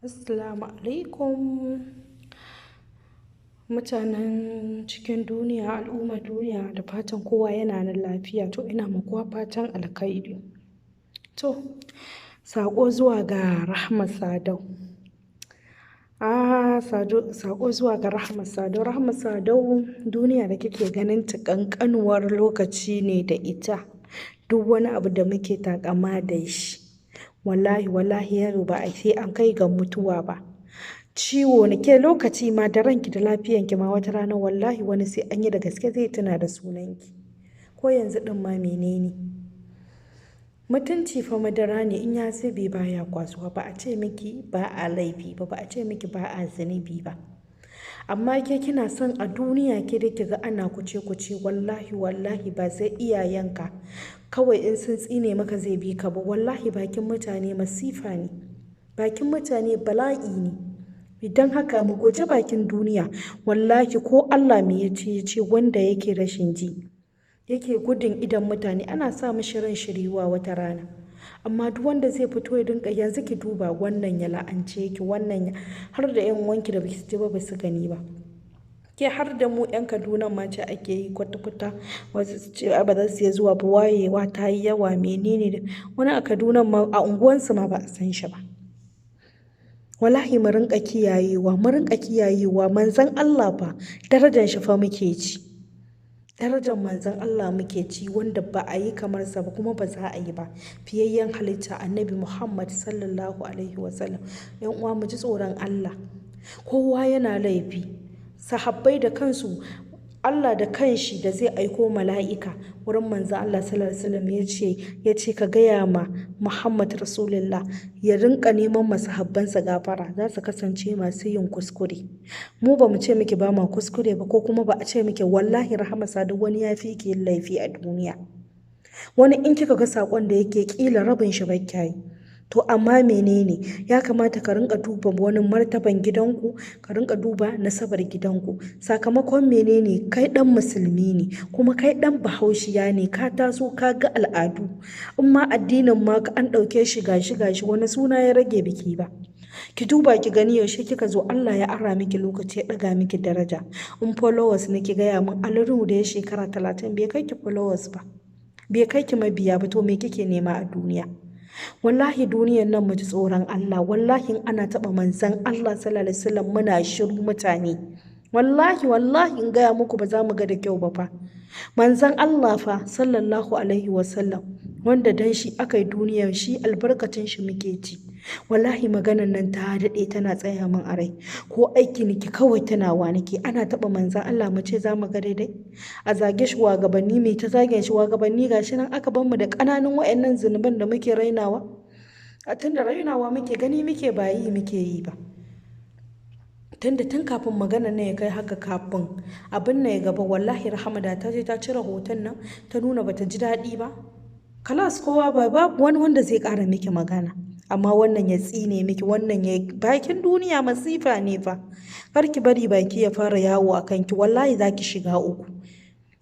Assalamu alaikum mutanen cikin duniya, al'ummar duniya, da fatan kowa yana nan lafiya. To ina ma kowa fatan alkhairi. To saƙo zuwa ga Rahma Sadau. Saƙo zuwa ga Rahma Sadau. Rahma Sadau, duniya da kike ganin ta ƙanƙanuwar lokaci ne da ita. Duk wani abu da muke taƙama da shi, wallahi yaro ba a sai an kai ga mutuwa ba. Ciwo ne ke lokaci ma da ranki da lafiyanki ma wata rana wallahi wani sai an yi da gaske zai tuna da sunanki. Ko yanzu ɗin ma menene? Mutunci fa madara ne, in ya zube baya kwasuwa. Ba a ce miki ba a laifi ba, ba a ce miki ba a zunubi ba. Amma ke kina son a duniya ke da kiga ana kuce wallahi ba sai iyayenka kawai in sun tsine maka zai bi ka ba. Wallahi bakin mutane masifa ne, bakin mutane bala'i ne. Idan haka mu guji bakin duniya. Wallahi ko Allah me ya ce wanda yake rashin ji, yake gudun idan mutane, ana sa mishi ran shiriwa wata rana. Amma duk wanda zai fito ya dinka, yanzu ki duba wannan ya la'ance ki, wannan har da yan wanki da basu ji ba basu gani ba. Ke har da mu yan Kaduna ma ce ake yi kwata-kwata, wasu su ce ba za su iya zuwa ba, wayewa ta yi yawa menene. Wani a Kaduna ma a unguwansu ma ba a san shi ba. Wallahi mu rinka kiyayewa, manzon Allah fa darajar shi fa muke ci. Darajar manzon Allah muke ci, wanda ba a yi kamar sa ba kuma ba za a yi ba. Fiyayyen halitta Annabi Muhammad sallallahu alaihi wasallam. Yan uwa mu ji tsoron Allah. Kowa yana laifi. Sahabbai da kansu, Allah da kanshi da zai aiko mala'ika wurin manzon Allah sallallahu alaihi wasallam ya ce ka gaya ma Muhammad Rasulullah ya rinka neman masahabbansa gafara, za su kasance masu yin kuskure. Mu ba mu ce miki ba ma kuskure ba, ko kuma ba a ce miki wallahi Rahma Sadau wani ya fi ki yin laifi a duniya. Wani in kika ga saƙon da yake ƙila rabin shi bai yi. To amma menene, ya kamata ka rinka duba wani martaban gidanku, ka rinka duba nasabar gidanku. Sakamakon menene, kai dan musulmi ne kuma kai dan bahaushiya ne, ka taso ka ga al'adu. In ma addinin ma an ɗauke shi gashi wani suna ya rage biki ba. Ki duba ki gani yaushe kika zo Allah ya ara miki lokaci ya ɗaga miki daraja. In followers ne ki gaya min, Aliru da ya shekara 30 bai kai ki followers ba, bai kai ki mabiya ba, to me kike nema a duniya? Wallahi duniyar nan mu ji tsoron Allah. Wallahi in ana taɓa manzon Allah sallallahu alaihi wasallam muna shiru mutane. Wallahi in gaya muku ba za mu ga da kyau ba fa. Manzon Allah fa sallallahu alaihi wasallam, wanda dan shi aka yi duniyar, shi albarkacin shi muke ci. Wallahi maganan nan ta daɗe tana tsaya min a rai. Ko aiki nake kawai tunawa nake, ana taɓa manzon Allah mu ce za mu ga daidai. A zage shugabanni, mai ta zagen shugabanni, gashi nan aka bar mu da ƙananun wayannan zunuban da muke rainawa. A tunda rainawa muke gani muke ba yi muke yi ba. Tun kafin magana ne ya kai haka, kafin abin nan ya gaba, wallahi Rahama da ta je ta cire hoton nan ta nuna bata ji daɗi ba. Kalas kowa babu wani wanda zai ƙara miki magana. Amma wannan ya tsine miki, wannan ya bakin duniya masifa ne fa. Kar ki bari baki ya fara yawo a kanki, wallahi za ki shiga uku.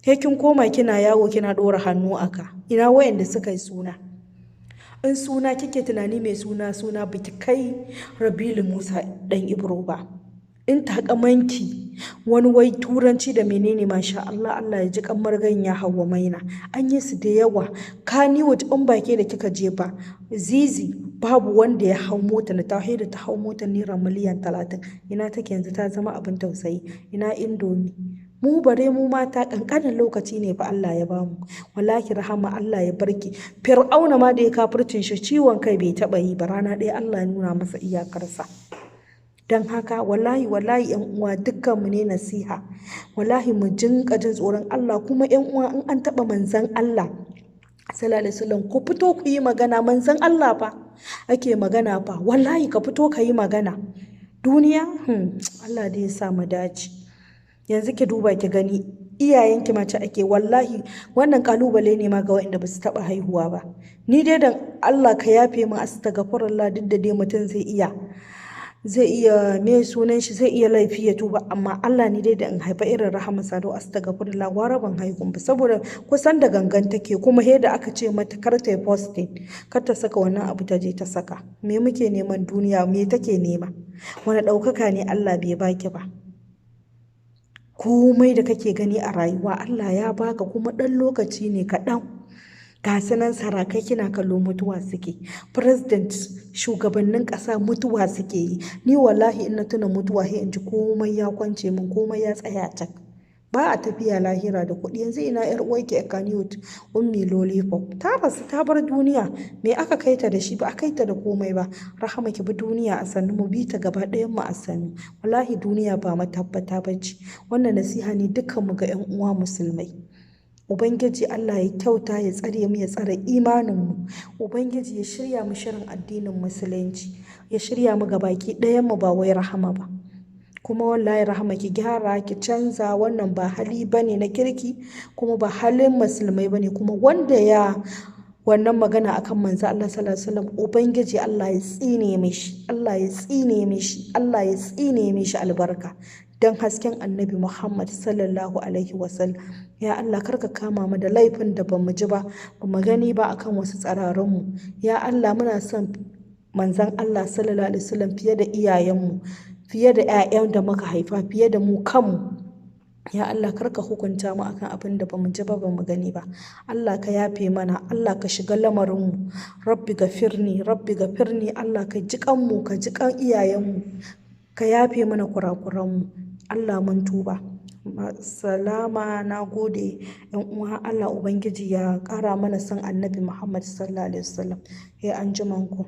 Sai kin koma kina yawo kina ɗora hannu aka. Ina wayanda suka yi suna. In suna kike tunani mai suna biki kai Rabilu Musa dan Ibro ba. In takamanki wani wai turanci da menene, masha Allah ya ji kamar ganya Hauwa Maina. An yi su da yawa. Kannywood in baki da kika je ba, Zizi babu wanda ya hau mota na ta hau motar naira miliyan 30. Ina take yanzu, ta zama abin tausayi. Ina Indomie. Mu bare mu mata kankanin lokaci ne fa Allah ya bamu. Wallahi Rahama Allah ya barki. Fir'auna ma da ya kafircin shi ciwon kai bai taba yi ba, rana ɗaya Allah ya nuna masa iyakarsa. Dan haka wallahi yan uwa dukkan mu ne nasiha. Wallahi mu jinka jin tsoron Allah. Kuma yan uwa in an taba manzon Allah sallallahu alaihi wasallam, ku fito ku yi magana. Manzon Allah fa ake magana fa. Wallahi ka fito ka yi magana. Duniya Allah dai ya sa mu dace. Yanzu ki duba ki gani, iyayenki mace ake, wallahi wannan kalubale ne ma ga waɗanda ba su taɓa haihuwa ba. Ni dai dan Allah ka yafe min, astaghfirullah, duk da dai mutum zai iya zai iya me sunan shi zai iya laifi ya tuba, amma Allah ne dai da in haifa irin Rahama Sadau astaghfirullah gwara ban haihu ba, saboda kusan da gangan take, kuma da aka ce mata kar ta yi posting, kar ta saka wannan abu ta je ta saka. Me muke neman duniya, me take nema? Wani ɗaukaka ne Allah bai baki ba? Komai da kake gani a rayuwa Allah ya baka, kuma ɗan lokaci ne kaɗan. Ga sanan sarakai kina kallo mutuwa suke, president shugabannin ƙasa mutuwa suke yi. Ni wallahi in na tuna mutuwa sai in ji komai ya kwance min, komai ya tsaya cak. Ba a tafiya lahira da kuɗi. Yanzu ina yar uwarki Kannywood Ummi Lollipop ta rasu ta bar duniya, me aka kai ta da shi? Ba a kai ta da komai ba. Rahama ki bi duniya a sannu, mu bi ta gaba ɗayan mu a sannu. Wallahi duniya ba matabbata bace. Wannan nasiha ne dukkan mu ga 'yan uwa musulmai. Ubangiji Allah ya kyauta, ya tsare mu, ya tsare imaninmu. Ubangiji ya shirya mu shirin addinin musulunci, ya shirya mu ga baki ɗayan mu, ba wai Rahama ba. Kuma wallahi Rahama ki gyara, ki canza, wannan ba hali bane na kirki, kuma ba halin musulmai bane. Kuma wanda ya wannan magana akan manzo Allah sallallahu alaihi wasallam, ubangiji Allah ya tsine mishi, Allah ya tsine mishi, Allah ya tsine mishi albarka. Dan hasken annabi Muhammad sallallahu alaihi wasallam, ya Allah karka kama mu da laifin da bamu ji ba, bamu gani ba akan wasu tsararrunmu. Ya Allah muna son manzon Allah sallallahu alaihi wasallam fiye da iyayenmu, fiye da 'ya'yan da muka haifa, fiye da mu kanmu. Ya Allah karka hukunta mu akan abin da bamu ji ba, bamu gani ba. Allah ka yafe mana, Allah ka shiga lamarinmu. Rabbi gafirni, Rabbi gafirni. Allah ka ji kanmu, ka ji kan iyayenmu, ka yafe mana kurakuranmu. Allah mun tuba. Salama, na gode 'yan uwa. Allah Ubangiji ya ƙara mana son annabi Muhammad sallallahu alaihi wasallam. An ji manku.